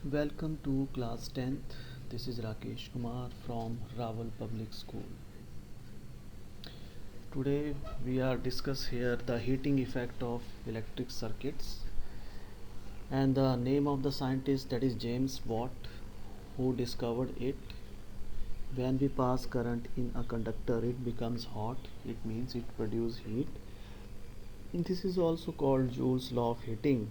Welcome to class 10th. This is Rakesh Kumar from Rawal Public School. Today we are discuss here the heating effect of electric circuits, and the name of the scientist, that is James Watt, who discovered it. When we pass current in a conductor, it becomes hot. It means it produces heat. This is also called Joule's law of heating.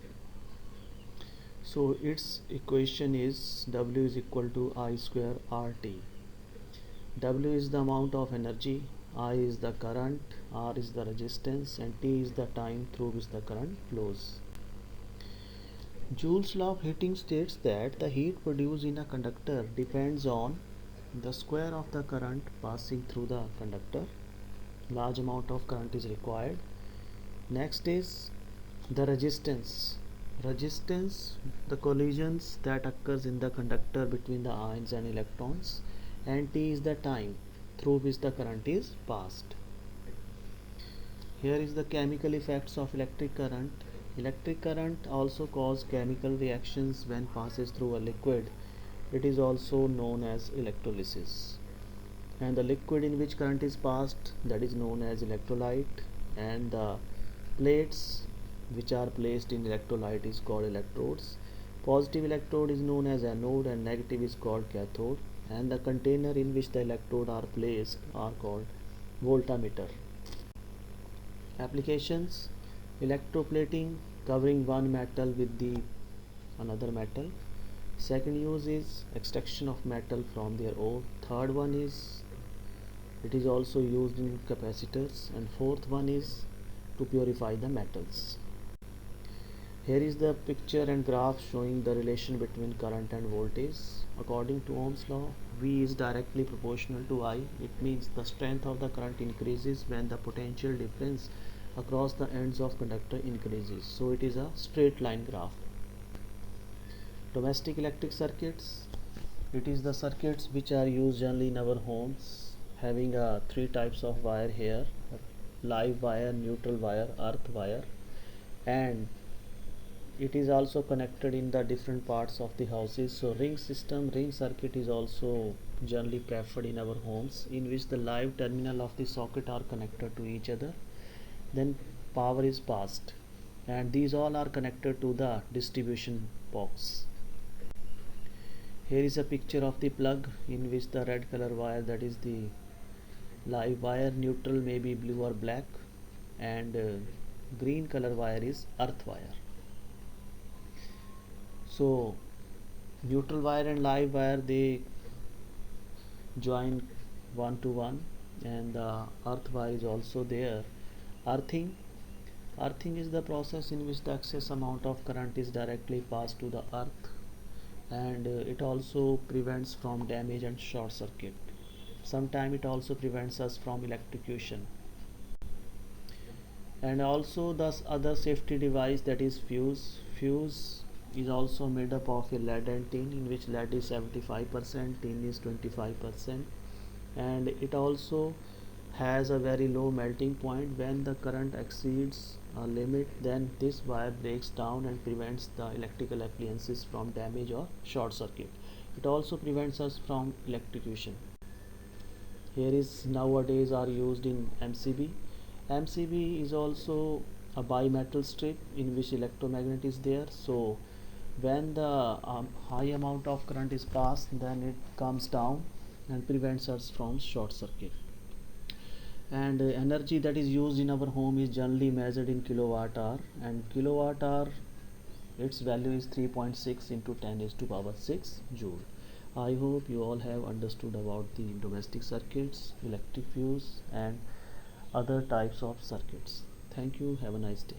So its equation is W is equal to I square RT. W is the amount of energy, I is the current, R is the resistance, and T is the time through which the current flows. Joule's law of heating states that the heat produced in a conductor depends on the square of the current passing through the conductor. Large amount of current is required. Next is the resistance. Resistance, the collisions that occurs in the conductor between the ions and electrons, and T is the time through which the current is passed. Here is the chemical effects of electric current. Electric current also causes chemical reactions when passes through a liquid. It is also known as electrolysis. And the liquid in which current is passed, that is known as electrolyte, and the plates which are placed in electrolyte is called electrodes. Positive electrode is known as anode and negative is called cathode, and the container in which the electrode are placed are called voltmeter. Applications: electroplating, covering one metal with the another metal. Second use is extraction of metal from their ore. Third one is it is also used in capacitors, and fourth one is to purify the metals. Here is the picture and graph showing the relation between current and voltage. According to Ohm's law, V is directly proportional to I. It means the strength of the current increases when the potential difference across the ends of conductor increases. So it is a straight line graph. Domestic electric circuits. It is the circuits which are used generally in our homes, having three types of wire here: live wire, neutral wire, earth wire, and it is also connected in the different parts of the houses. So ring system, ring circuit is also generally preferred in our homes, in which the live terminal of the socket are connected to each other. Then power is passed, and these all are connected to the distribution box. Here is a picture of the plug in which the red color wire, that is the live wire, neutral may be blue or black, and green color wire is earth wire. So neutral wire and live wire, they join one to one, and the earth wire is also there. Earthing is the process in which the excess amount of current is directly passed to the earth, and it also prevents from damage and short circuit. Sometimes it also prevents us from electrocution. And also the other safety device, that is fuse is also made up of a lead and tin, in which lead is 75%, tin is 25%, and it also has a very low melting point. When the current exceeds a limit, then this wire breaks down and prevents the electrical appliances from damage or short circuit. It also prevents us from electrocution. Here is nowadays are used in MCB. MCB is also a bimetal strip in which electromagnet is there. So when the high amount of current is passed, then it comes down and prevents us from short circuit. And energy that is used in our home is generally measured in kilowatt hour, and kilowatt hour, its value is 3.6 into 10 is to power 6 joule. I hope you all have understood about the domestic circuits, electric fuse, and other types of circuits. Thank you. Have a nice day.